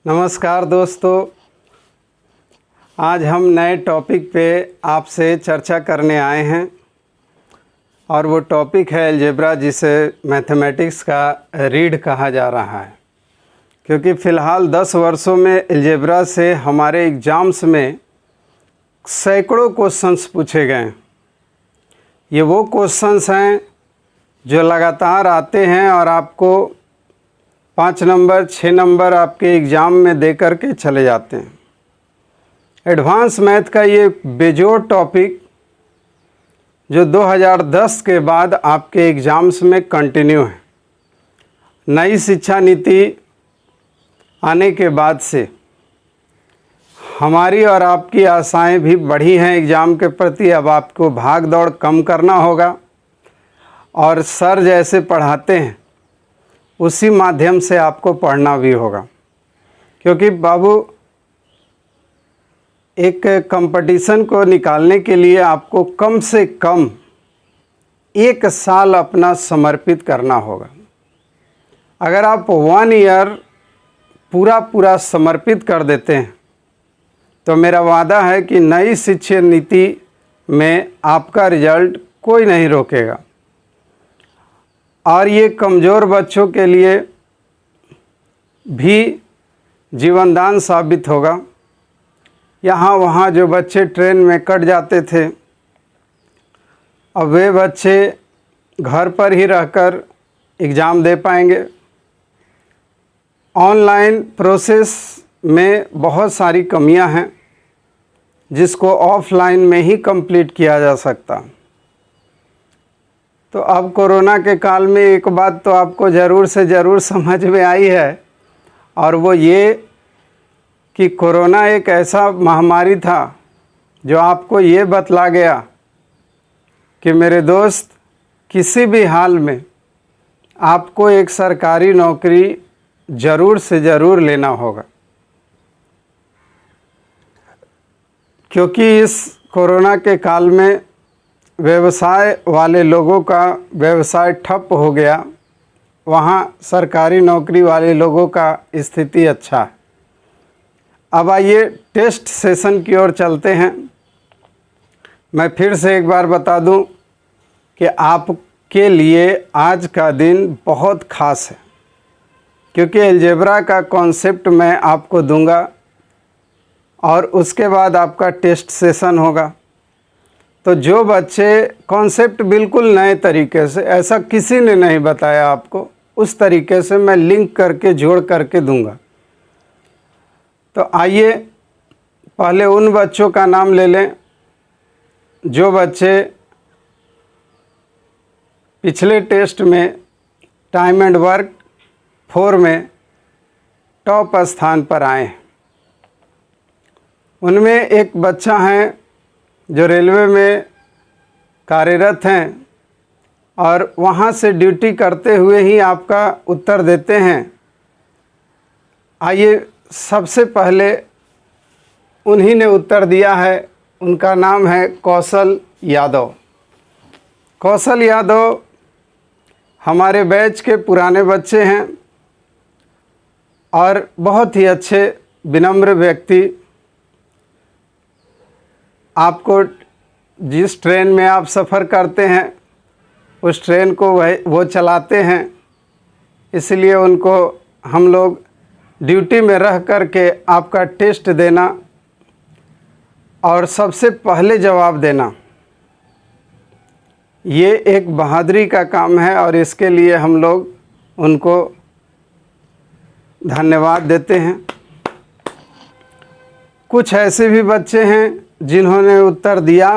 नमस्कार दोस्तों, आज हम नए टॉपिक पे आपसे चर्चा करने आए हैं और वो टॉपिक है अलजेब्रा, जिसे मैथमेटिक्स का रीढ़ कहा जा रहा है। क्योंकि फ़िलहाल 10 वर्षों में अलजेब्रा से हमारे एग्ज़ाम्स में सैकड़ों क्वेश्चंस पूछे गए। ये वो क्वेश्चंस हैं जो लगातार आते हैं और आपको 5 नंबर 6 नंबर आपके एग्ज़ाम में दे कर के चले जाते हैं। एडवांस मैथ का ये बेजोड़ टॉपिक जो 2010 के बाद आपके एग्ज़ाम्स में कंटिन्यू है। नई शिक्षा नीति आने के बाद से हमारी और आपकी आशाएं भी बढ़ी हैं एग्ज़ाम के प्रति। अब आपको भाग दौड़ कम करना होगा और सर जैसे पढ़ाते हैं उसी माध्यम से आपको पढ़ना भी होगा। क्योंकि बाबू, एक कंपटीशन को निकालने के लिए आपको कम से कम 1 साल अपना समर्पित करना होगा। अगर आप 1 ईयर पूरा समर्पित कर देते हैं तो मेरा वादा है कि नई शिक्षा नीति में आपका रिजल्ट कोई नहीं रोकेगा। और ये कमज़ोर बच्चों के लिए भी जीवनदान साबित होगा। यहाँ वहाँ जो बच्चे ट्रेन में कट जाते थे, अब वे बच्चे घर पर ही रहकर एग्ज़ाम दे पाएंगे। ऑनलाइन प्रोसेस में बहुत सारी कमियां हैं जिसको ऑफलाइन में ही कंप्लीट किया जा सकता। तो अब कोरोना के काल में एक बात तो आपको ज़रूर से ज़रूर समझ में आई है, और वो ये कि कोरोना एक ऐसा महामारी था जो आपको ये बतला गया कि मेरे दोस्त, किसी भी हाल में आपको एक सरकारी नौकरी ज़रूर से ज़रूर लेना होगा। क्योंकि इस कोरोना के काल में व्यवसाय वाले लोगों का व्यवसाय ठप हो गया, वहाँ सरकारी नौकरी वाले लोगों का स्थिति अच्छा है। अब आइए टेस्ट सेशन की ओर चलते हैं। मैं फिर से एक बार बता दूं कि आपके लिए आज का दिन बहुत ख़ास है, क्योंकि अलजेब्रा का कॉन्सेप्ट मैं आपको दूंगा और उसके बाद आपका टेस्ट सेशन होगा। तो जो बच्चे कॉन्सेप्ट बिल्कुल नए तरीके से, ऐसा किसी ने नहीं बताया आपको, उस तरीके से मैं लिंक करके जोड़ करके दूंगा। तो आइए पहले उन बच्चों का नाम ले लें जो बच्चे पिछले टेस्ट में टाइम एंड वर्क 4 में टॉप स्थान पर आए हैं। उनमें एक बच्चा है जो रेलवे में कार्यरत हैं और वहाँ से ड्यूटी करते हुए ही आपका उत्तर देते हैं। आइए सबसे पहले उन्हीं ने उत्तर दिया है, उनका नाम है कौशल यादव। कौशल यादव हमारे बैच के पुराने बच्चे हैं और बहुत ही अच्छे विनम्र व्यक्ति। आपको जिस ट्रेन में आप सफ़र करते हैं उस ट्रेन को वो चलाते हैं, इसलिए उनको हम लोग ड्यूटी में रह कर के आपका टेस्ट देना और सबसे पहले जवाब देना, ये एक बहादुरी का काम है और इसके लिए हम लोग उनको धन्यवाद देते हैं। कुछ ऐसे भी बच्चे हैं जिन्होंने उत्तर दिया,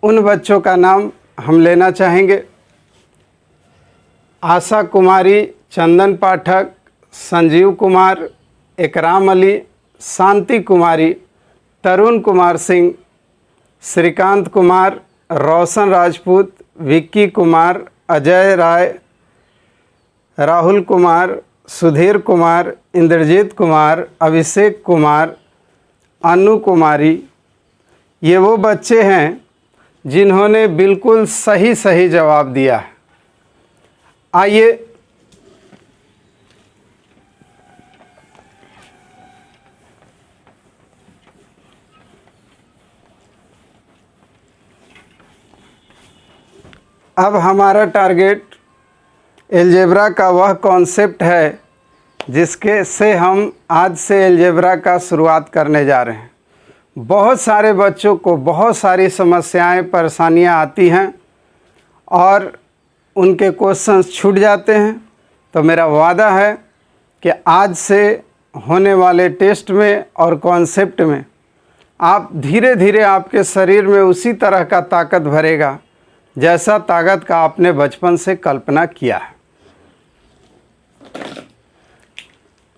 उन बच्चों का नाम हम लेना चाहेंगे। आशा कुमारी, चंदन पाठक, संजीव कुमार, इकराम अली, शांति कुमारी, तरुण कुमार सिंह, श्रीकांत कुमार, रोशन राजपूत, विक्की कुमार, अजय राय, राहुल कुमार, सुधीर कुमार, इंद्रजीत कुमार, अभिषेक कुमार, अनु कुमारी। ये वो बच्चे हैं जिन्होंने बिल्कुल सही जवाब दिया है। आइए अब हमारा टारगेट अलजेब्रा का वह कॉन्सेप्ट है जिसके से हम आज से अलजेब्रा का शुरुआत करने जा रहे हैं। बहुत सारे बच्चों को बहुत सारी समस्याएं परेशानियां आती हैं और उनके क्वेश्चंस छूट जाते हैं। तो मेरा वादा है कि आज से होने वाले टेस्ट में और कॉन्सेप्ट में आप धीरे धीरे आपके शरीर में उसी तरह का ताकत भरेगा जैसा ताकत का आपने बचपन से कल्पना किया है।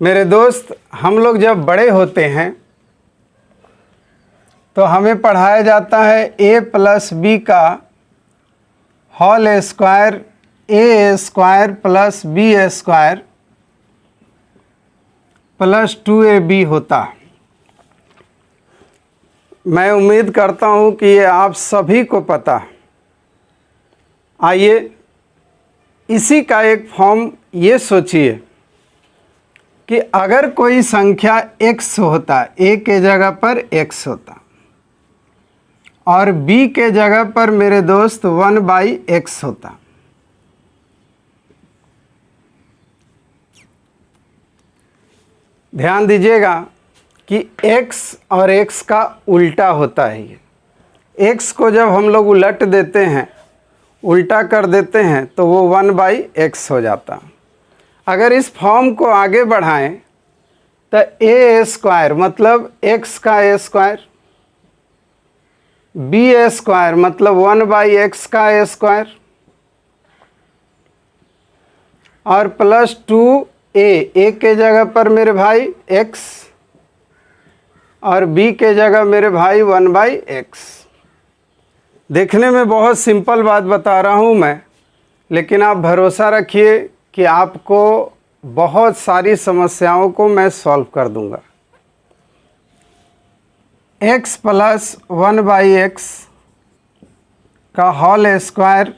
मेरे दोस्त, हम लोग जब बड़े होते हैं तो हमें पढ़ाया जाता है a प्लस बी का whole square A square plus B square plus 2ab होता है। मैं उम्मीद करता हूँ कि ये आप सभी को पता है। आइए इसी का एक फॉर्म ये सोचिए कि अगर कोई संख्या x होता, a के जगह पर x होता और b के जगह पर मेरे दोस्त 1/x होता। ध्यान दीजिएगा कि x और x का उल्टा होता है। ये x को जब हम लोग उलट देते हैं, उल्टा कर देते हैं, तो वो 1/x हो जाता। अगर इस फॉर्म को आगे बढ़ाएं तो a स्क्वायर मतलब x का a स्क्वायर, b स्क्वायर मतलब 1/x का a स्क्वायर और प्लस 2a के जगह पर मेरे भाई x और b के जगह मेरे भाई 1/x। देखने में बहुत सिंपल बात बता रहा हूँ मैं, लेकिन आप भरोसा रखिए कि आपको बहुत सारी समस्याओं को मैं सॉल्व कर दूंगा। x प्लस 1/x का whole square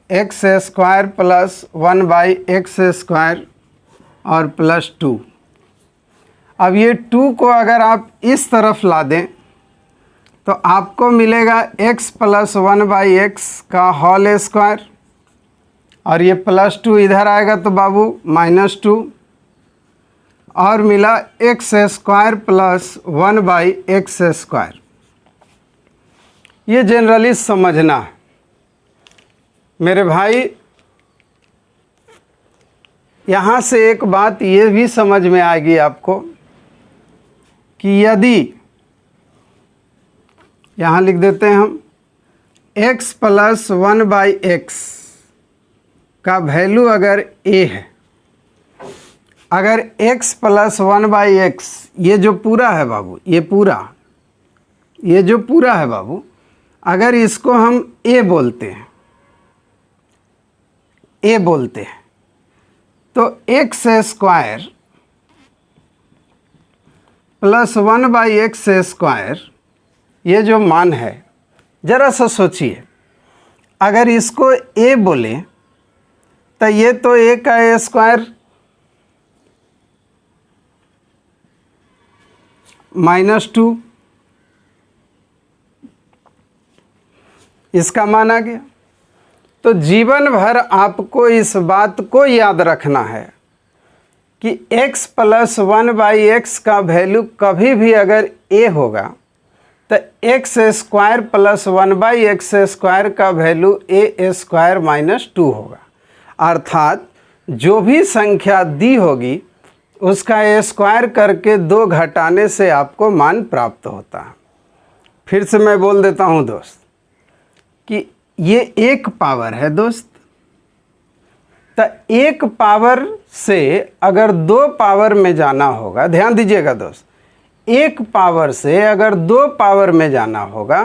x square plus 1/x square और प्लस 2। अब ये 2 को अगर आप इस तरफ ला दें तो आपको मिलेगा x प्लस 1/x का होल स्क्वायर और ये प्लस 2 इधर आएगा तो बाबू -2 और मिला x square plus 1/x square. ये जनरली समझना है मेरे भाई। यहाँ से एक बात ये भी समझ में आएगी आपको कि यदि यहाँ लिख देते हैं हम x प्लस 1/x का वैल्यू अगर a है, अगर x प्लस 1/x ये जो पूरा है बाबू, ये जो पूरा है बाबू, अगर इसको हम a बोलते हैं तो x square plus 1/x square ये जो मान है, जरा सा सोचिए, अगर इसको a बोले तो ये तो a का a स्क्वायर -2 इसका मान आ गया। तो जीवन भर आपको इस बात को याद रखना है कि x प्लस 1/x का वैल्यू कभी भी अगर a होगा तो x square plus 1/x square का वैल्यू a स्क्वायर -2 होगा। अर्थात जो भी संख्या दी होगी उसका a स्क्वायर करके 2 घटाने से आपको मान प्राप्त होता है। फिर से मैं बोल देता हूँ दोस्त कि ये एक पावर है दोस्त। तो एक पावर से अगर 2 पावर में जाना होगा, ध्यान दीजिएगा दोस्त, एक पावर से अगर 2 पावर में जाना होगा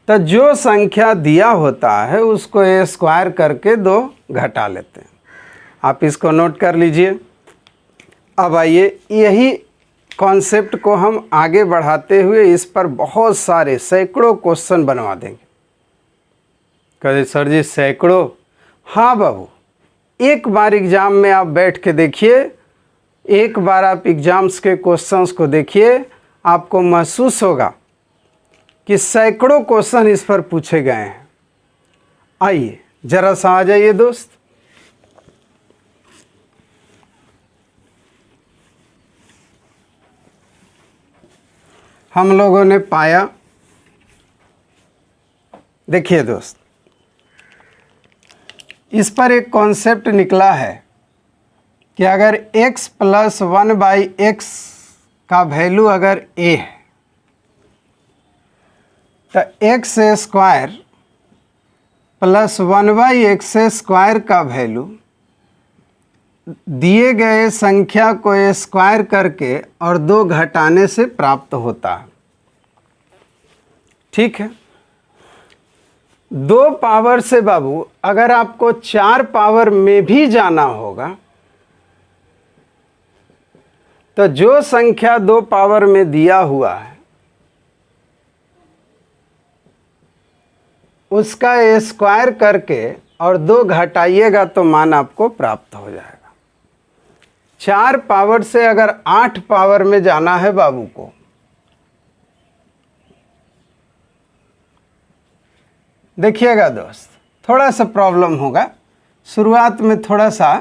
तो जो संख्या दिया होता है उसको a स्क्वायर करके 2 घटा लेते हैं। आप इसको नोट कर लीजिए। अब आइए यही कॉन्सेप्ट को हम आगे बढ़ाते हुए इस पर बहुत सारे सैकड़ों क्वेश्चन बनवा देंगे। कहते सर जी सैकड़ों? हाँ बाबू, एक बार एग्ज़ाम में आप बैठ के देखिए, एक बार आप एग्ज़ाम्स के क्वेश्चंस को देखिए, आपको महसूस होगा कि सैकड़ों क्वेश्चन इस पर पूछे गए हैं। आइए जरा सा आ जाइए दोस्त। हम लोगों ने पाया, देखिए दोस्त, इस पर एक कॉन्सेप्ट निकला है कि अगर x प्लस 1/x का वैल्यू अगर a है तो x square plus 1/x square का वैल्यू दिए गए संख्या को स्क्वायर करके और 2 घटाने से प्राप्त होता है। ठीक है। 2 पावर से बाबू अगर आपको 4 पावर में भी जाना होगा तो जो संख्या 2 पावर में दिया हुआ है उसका स्क्वायर करके और 2 घटाइएगा तो मान आपको प्राप्त हो जाएगा। 4 पावर से अगर 8 पावर में जाना है बाबू को देखिएगा दोस्त, थोड़ा सा प्रॉब्लम होगा, शुरुआत में थोड़ा सा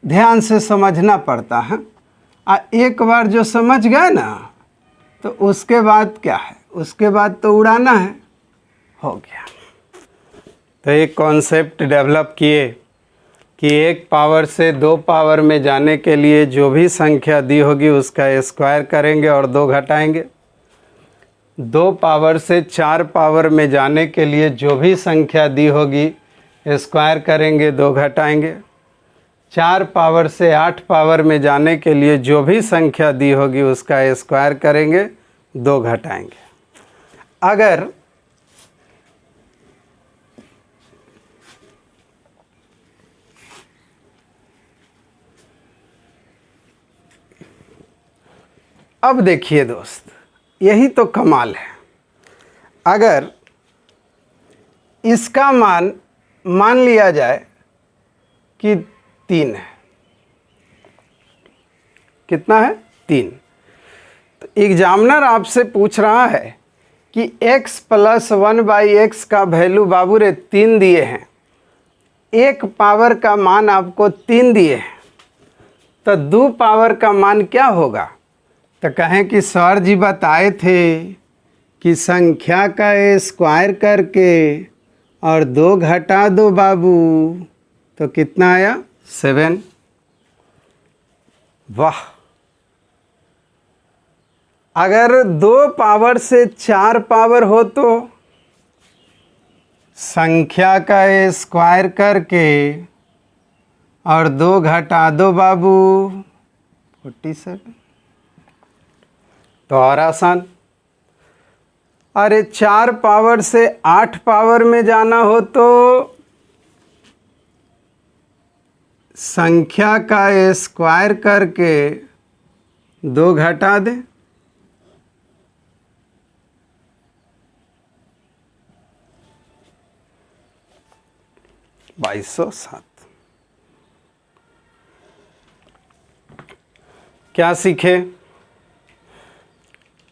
ध्यान से समझना पड़ता है। एक बार जो समझ गए ना तो उसके बाद क्या है, उसके बाद तो उड़ाना है। हो गया। तो एक कॉन्सेप्ट डेवलप किए कि 1 पावर से 2 पावर में जाने के लिए जो भी संख्या दी होगी उसका स्क्वायर करेंगे और 2 घटाएंगे। 2 पावर से 4 पावर में जाने के लिए जो भी संख्या दी होगी स्क्वायर करेंगे, 2 घटाएंगे। 4 पावर से 8 पावर में जाने के लिए जो भी संख्या दी होगी उसका स्क्वायर करेंगे, 2 घटाएंगे। अगर अब देखिए दोस्त, यही तो कमाल है। अगर इसका मान लिया जाए कि 3 है, कितना है 3, तो एग्जामिनर आपसे पूछ रहा है कि x प्लस 1/x का वैल्यू बाबू रे 3 दिए हैं, 1 पावर का मान आपको 3 दिए हैं, तो 2 पावर का मान क्या होगा? तो कहें कि सर जी बताए थे कि संख्या का स्क्वायर करके और 2 घटा दो बाबू, तो कितना आया 7। वाह। अगर 2 पावर से 4 पावर हो तो संख्या का स्क्वायर करके और 2 घटा दो बाबू 47। तो और आसान। अरे 4 पावर से 8 पावर में जाना हो तो संख्या का स्क्वायर करके 2 घटा दें, 2207। क्या सीखे?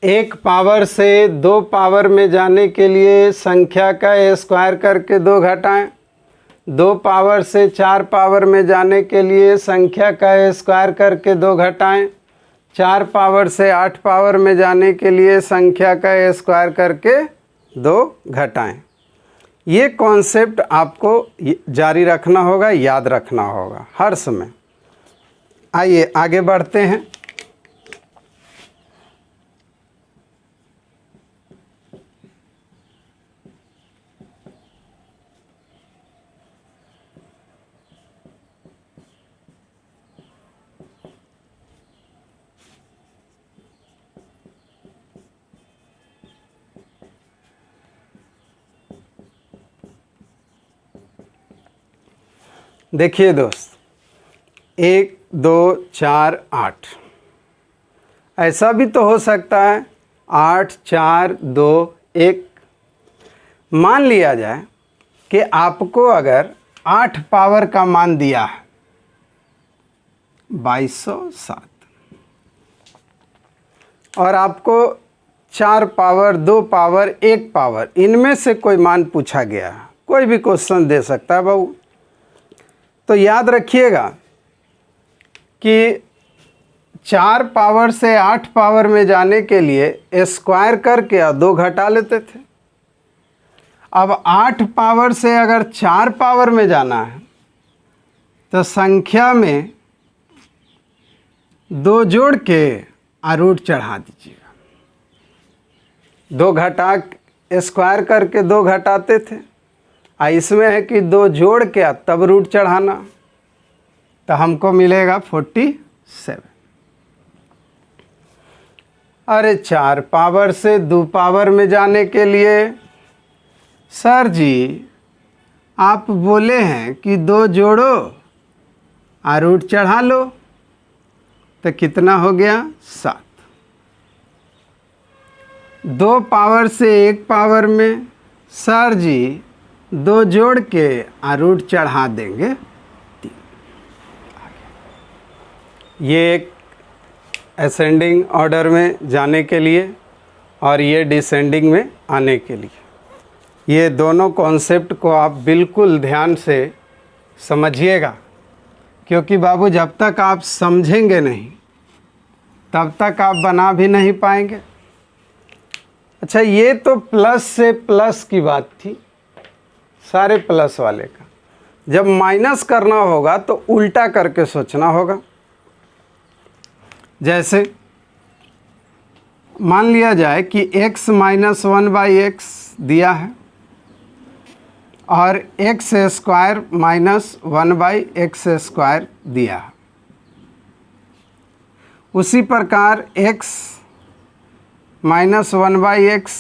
1 पावर से 2 पावर में जाने के लिए संख्या का स्क्वायर करके 2 घटाएं। 2 पावर से 4 पावर में जाने के लिए संख्या का स्क्वायर करके 2 घटाएं। 4 पावर से 8 पावर में जाने के लिए संख्या का स्क्वायर करके 2 घटाएं। ये कॉन्सेप्ट आपको जारी रखना होगा, याद रखना होगा हर समय। आइए आगे बढ़ते हैं। देखिए दोस्त, 1 2 4 8, ऐसा भी तो हो सकता है 8 4 2 1। मान लिया जाए कि आपको अगर 8 पावर का मान दिया है 2207 और आपको 4 पावर 2 पावर 1 पावर इनमें से कोई मान पूछा गया है, कोई भी क्वेश्चन दे सकता है बाबू। तो याद रखिएगा कि 4 पावर से 8 पावर में जाने के लिए स्क्वायर करके और 2 घटा लेते थे। अब 8 पावर से अगर 4 पावर में जाना है तो संख्या में 2 जोड़ के रूट चढ़ा दीजिएगा। 2 घटा स्क्वायर करके 2 घटाते थे, इसमें है कि 2 जोड़ के तब रूट चढ़ाना, तो हमको मिलेगा 47। अरे 4 पावर से 2 पावर में जाने के लिए सर जी आप बोले हैं कि 2 जोड़ो रूट चढ़ा लो, तो कितना हो गया 7। 2 पावर से 1 पावर में सर जी 2 जोड़ के रूट चढ़ा देंगे 3। ये एक असेंडिंग ऑर्डर में जाने के लिए और ये डिसेंडिंग में आने के लिए, ये दोनों कॉन्सेप्ट को आप बिल्कुल ध्यान से समझिएगा, क्योंकि बाबू जब तक आप समझेंगे नहीं तब तक आप बना भी नहीं पाएंगे। अच्छा, ये तो प्लस से प्लस की बात थी, सारे प्लस वाले का। जब माइनस करना होगा तो उल्टा करके सोचना होगा। जैसे मान लिया जाए कि x माइनस 1/x दिया है और x स्क्वायर माइनस 1/x² दिया है। उसी प्रकार x माइनस 1/x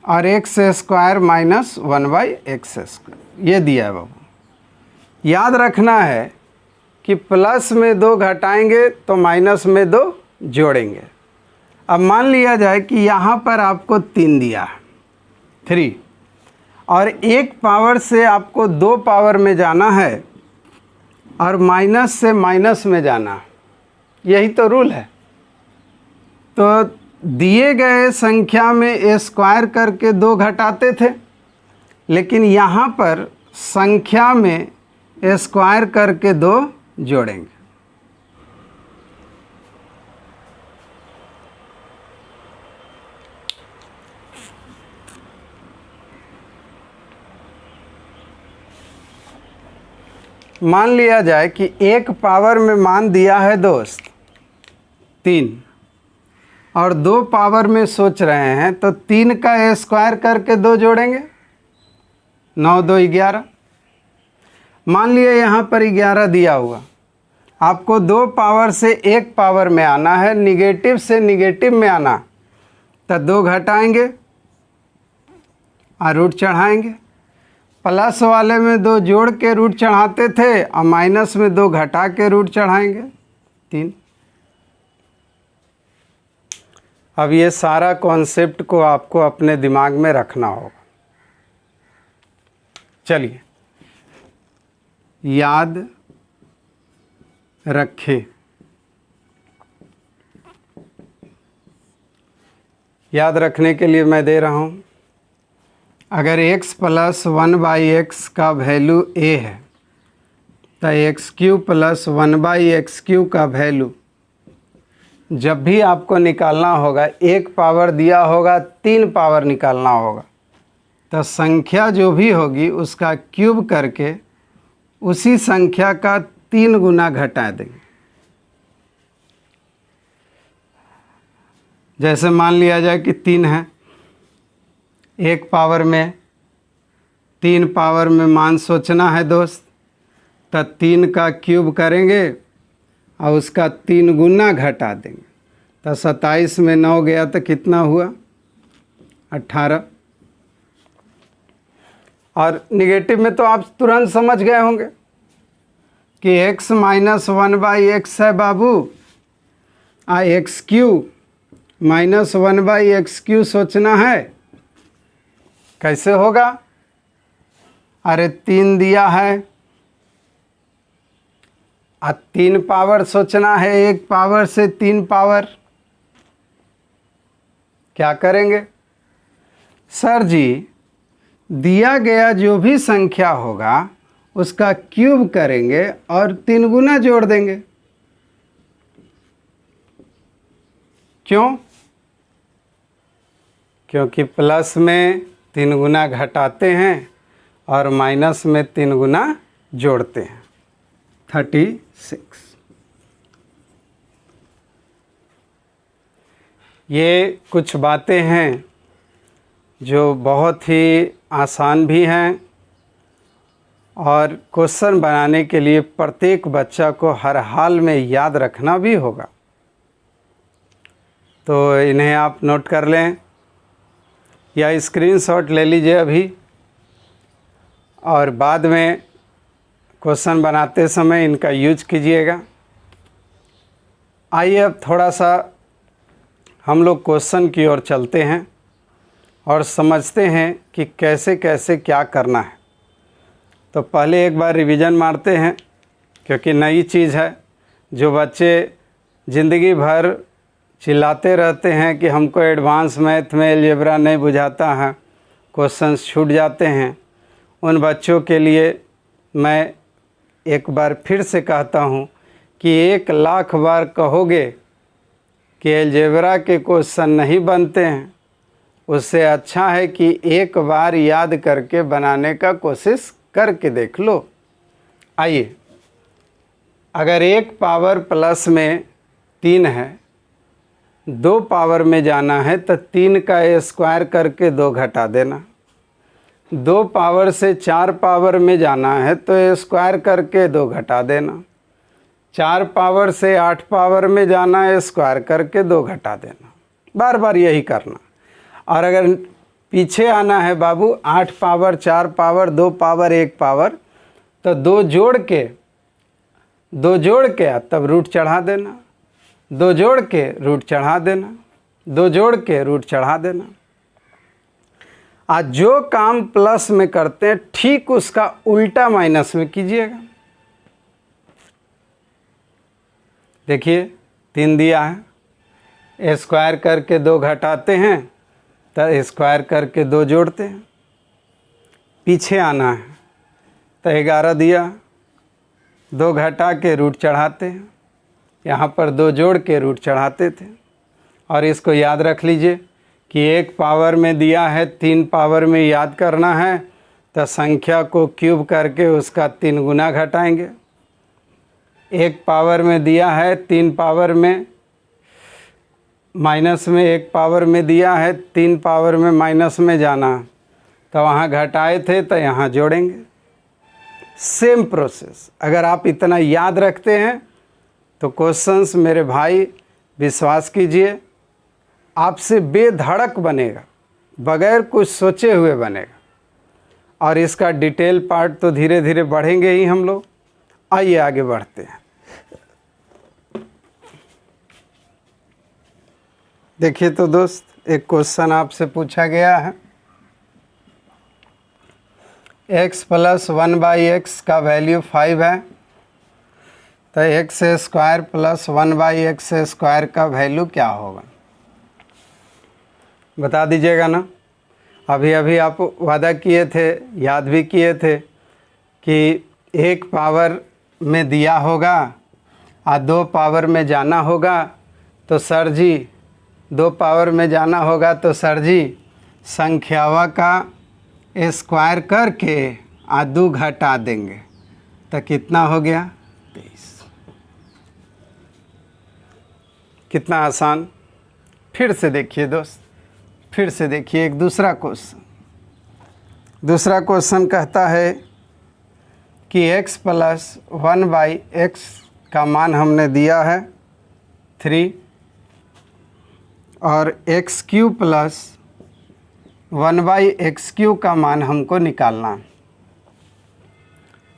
और x² माइनस 1/x² ये दिया है बाबू। याद रखना है कि प्लस में 2 घटाएंगे तो माइनस में 2 जोड़ेंगे। अब मान लिया जाए कि यहाँ पर आपको 3 दिया है 3, और 1 पावर से आपको 2 पावर में जाना है और माइनस से माइनस में जाना है, यही तो रूल है। तो दिए गए संख्या में स्क्वायर करके 2 घटाते थे, लेकिन यहाँ पर संख्या में स्क्वायर करके 2 जोड़ेंगे। मान लिया जाए कि 1 पावर में मान दिया है दोस्त 3 और 2 पावर में सोच रहे हैं, तो 3 का स्क्वायर करके 2 जोड़ेंगे, 9 2 11। मान लिए यहाँ पर 11 दिया हुआ, आपको 2 पावर से 1 पावर में आना है, निगेटिव से निगेटिव में आना, तो 2 घटाएंगे और रूट चढ़ाएंगे। प्लस वाले में 2 जोड़ के रूट चढ़ाते थे और माइनस में 2 घटा के रूट चढ़ाएंगे 3। अब ये सारा कॉन्सेप्ट को आपको अपने दिमाग में रखना होगा। चलिए याद रखें। याद रखने के लिए मैं दे रहा हूँ, अगर x प्लस 1/x का वैल्यू a है तो x³ प्लस 1/x³ का वैल्यू जब भी आपको निकालना होगा, 1 पावर दिया होगा 3 पावर निकालना होगा, तो संख्या जो भी होगी उसका क्यूब करके उसी संख्या का 3 गुना घटा देंगे। जैसे मान लिया जाए कि 3 है, 1 पावर में 3 पावर में मान सोचना है दोस्त, तो 3 का क्यूब करेंगे और उसका 3 गुना घटा देंगे, तो 27 में 9 गया तो कितना हुआ 18। और निगेटिव में तो आप तुरंत समझ गए होंगे कि x माइनस 1/x है बाबू, x³ माइनस 1/x³ सोचना है। कैसे होगा? अरे 3 दिया है, 3 पावर सोचना है, 1 पावर से 3 पावर। क्या करेंगे? सर जी दिया गया जो भी संख्या होगा उसका क्यूब करेंगे और 3 गुना जोड़ देंगे। क्यों? क्योंकि प्लस में 3 गुना घटाते हैं और माइनस में 3 गुना जोड़ते हैं। 36। ये कुछ बातें हैं जो बहुत ही आसान भी हैं और क्वेश्चन बनाने के लिए प्रत्येक बच्चा को हर हाल में याद रखना भी होगा। तो इन्हें आप नोट कर लें या स्क्रीनशॉट ले लीजिए अभी, और बाद में क्वेश्चन बनाते समय इनका यूज कीजिएगा। आइए अब थोड़ा सा हम लोग क्वेश्चन की ओर चलते हैं और समझते हैं कि कैसे कैसे क्या करना है। तो पहले एक बार रिवीजन मारते हैं, क्योंकि नई चीज़ है। जो बच्चे ज़िंदगी भर चिल्लाते रहते हैं कि हमको एडवांस मैथ में अलजेब्रा नहीं बुझाता है, क्वेश्चंस छूट जाते हैं, उन बच्चों के लिए मैं एक बार फिर से कहता हूँ कि 1,00,000 बार कहोगे कि अलजेब्रा के क्वेश्चन नहीं बनते हैं, उससे अच्छा है कि एक बार याद करके बनाने का कोशिश करके देख लो। आइए, अगर 1 पावर प्लस में 3 है, 2 पावर में जाना है तो 3 का स्क्वायर करके 2 घटा देना। 2 पावर से 4 पावर में जाना है तो स्क्वायर करके 2 घटा देना। 4 पावर से 8 पावर में जाना है, स्क्वायर करके 2 घटा देना। बार बार यही करना। और अगर पीछे आना है बाबू 8 पावर, 4 पावर, 2 पावर, 1 पावर, तो 2 जोड़ के तब रूट चढ़ा देना। 2 जोड़ के रूट चढ़ा देना। 2 जोड़ के रूट चढ़ा देना। आज जो काम प्लस में करते हैं ठीक उसका उल्टा माइनस में कीजिएगा। देखिए 3 दिया है, स्क्वायर करके 2 घटाते हैं तो स्क्वायर करके 2 जोड़ते हैं। पीछे आना है तो 11 दिया, 2 घटा के रूट चढ़ाते हैं। यहाँ पर 2 जोड़ के रूट चढ़ाते थे। और इसको याद रख लीजिए कि 1 पावर में दिया है, 3 पावर में याद करना है तो संख्या को क्यूब करके उसका 3 गुना घटाएंगे। 1 पावर में दिया है, 3 पावर में माइनस में 1 पावर में दिया है, 3 पावर में माइनस में जाना तो वहाँ घटाए थे तो यहाँ जोड़ेंगे। Same process. अगर आप इतना याद रखते हैं तो क्वेश्चंस मेरे भाई विश्वास कीजिए आपसे बेधड़क बनेगा, बगैर कुछ सोचे हुए बनेगा। और इसका डिटेल पार्ट तो धीरे धीरे बढ़ेंगे ही हम लोग। आइए आगे बढ़ते हैं। देखिए तो दोस्त, एक क्वेश्चन आपसे पूछा गया है, x प्लस 1/x का वैल्यू 5 है तो x square plus 1/x square का वैल्यू क्या होगा? बता दीजिएगा ना। अभी अभी आप वादा किए थे, याद भी किए थे कि 1 पावर में दिया होगा और 2 पावर में जाना होगा तो सर जी 2 पावर में जाना होगा तो सर जी संख्यावा का स्क्वायर करके और 2 घटा देंगे तो कितना हो गया? 23। कितना आसान। फिर से देखिए दोस्त, फिर से देखिए एक दूसरा क्वेश्चन। दूसरा क्वेश्चन कहता है कि x प्लस 1/x का मान हमने दिया है 3 और x क्यूब प्लस 1/x³ का मान हमको निकालना है।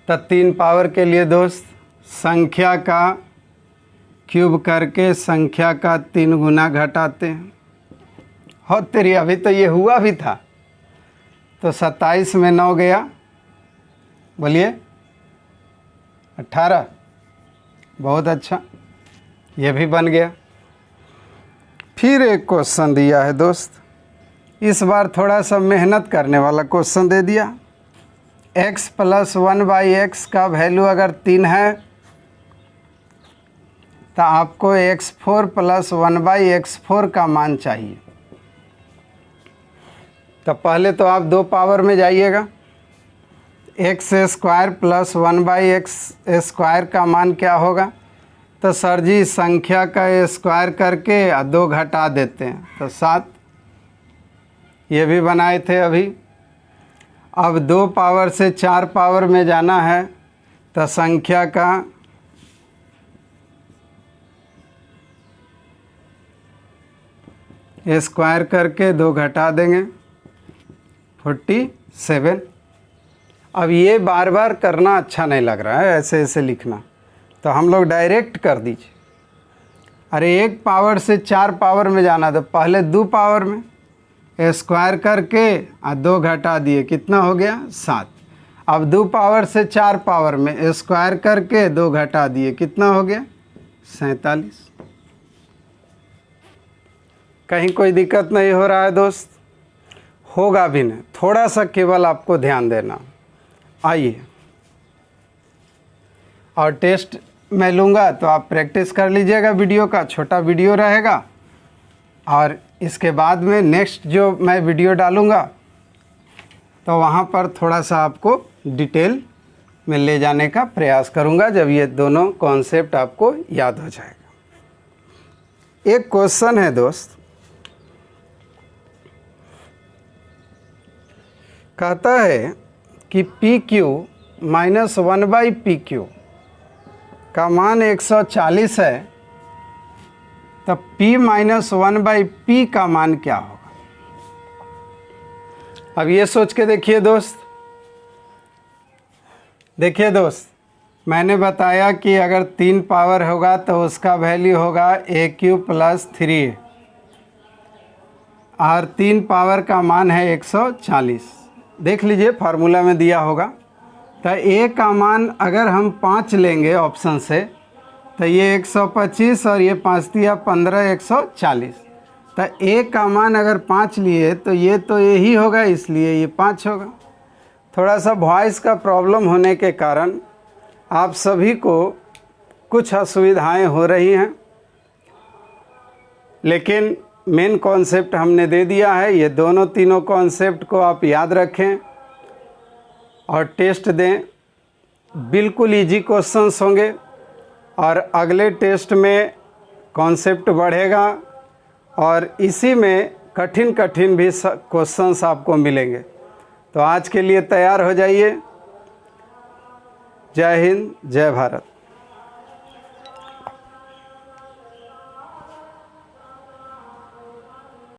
तो 3 पावर के लिए दोस्त संख्या का क्यूब करके संख्या का 3 गुना घटाते हैं। हो तेरी, अभी तो ये हुआ भी था। तो 27 में 9 गया, बोलिए 18। बहुत अच्छा, ये भी बन गया। फिर एक क्वेश्चन दिया है दोस्त, इस बार थोड़ा सा मेहनत करने वाला क्वेश्चन दे दिया। x + 1/x का वैल्यू अगर 3 है तो आपको x4 + 1/x4 का मान चाहिए। तो पहले तो आप 2 पावर में जाइएगा। x² + 1/x² का मान क्या होगा? तो सर जी संख्या का स्क्वायर करके 2 घटा देते हैं तो 7। ये भी बनाए थे अभी। अब 2 पावर से 4 पावर में जाना है तो संख्या का स्क्वायर करके 2 घटा देंगे 47। अब ये बार बार करना अच्छा नहीं लग रहा है, ऐसे ऐसे लिखना, तो हम लोग डायरेक्ट कर दीजिए। अरे 1 पावर से 4 पावर में जाना तो पहले 2 पावर में स्क्वायर करके 2 घटा दिए, कितना हो गया? 7। अब 2 पावर से 4 पावर में स्क्वायर करके 2 घटा दिए, कितना हो गया? 47। कहीं कोई दिक्कत नहीं हो रहा है दोस्त? होगा भी नहीं, थोड़ा सा केवल आपको ध्यान देना। आइए, और टेस्ट मैं लूँगा तो आप प्रैक्टिस कर लीजिएगा। वीडियो का छोटा वीडियो रहेगा और इसके बाद में नेक्स्ट जो मैं वीडियो डालूँगा तो वहाँ पर थोड़ा सा आपको डिटेल में ले जाने का प्रयास करूँगा, जब ये दोनों कॉन्सेप्ट आपको याद हो जाएगा। एक क्वेश्चन है दोस्त, कहता है कि PQ - 1/PQ का मान 140 है, तब P - 1/P का मान क्या होगा? अब ये सोच के देखिए दोस्त। देखिए दोस्त, मैंने बताया कि अगर 3 पावर होगा तो उसका वैल्यू होगा AQ + 3 और 3 पावर का मान है 140। देख लीजिए फार्मूला में दिया होगा। तो A का मान अगर हम 5 लेंगे ऑप्शन से तो ये 125 और ये 5 दिया 15, 140। तो A का मान अगर 5 लिए तो ये तो यही होगा, इसलिए ये 5 होगा। थोड़ा सा वॉइस का प्रॉब्लम होने के कारण आप सभी को कुछ असुविधाएं हो रही हैं, लेकिन मेन कॉन्सेप्ट हमने दे दिया है। ये दोनों तीनों कॉन्सेप्ट को आप याद रखें और टेस्ट दें। बिल्कुल इजी क्वेश्चंस होंगे और अगले टेस्ट में कॉन्सेप्ट बढ़ेगा और इसी में कठिन कठिन भी क्वेश्चंस आपको मिलेंगे। तो आज के लिए तैयार हो जाइए। जय हिंद, जय भारत।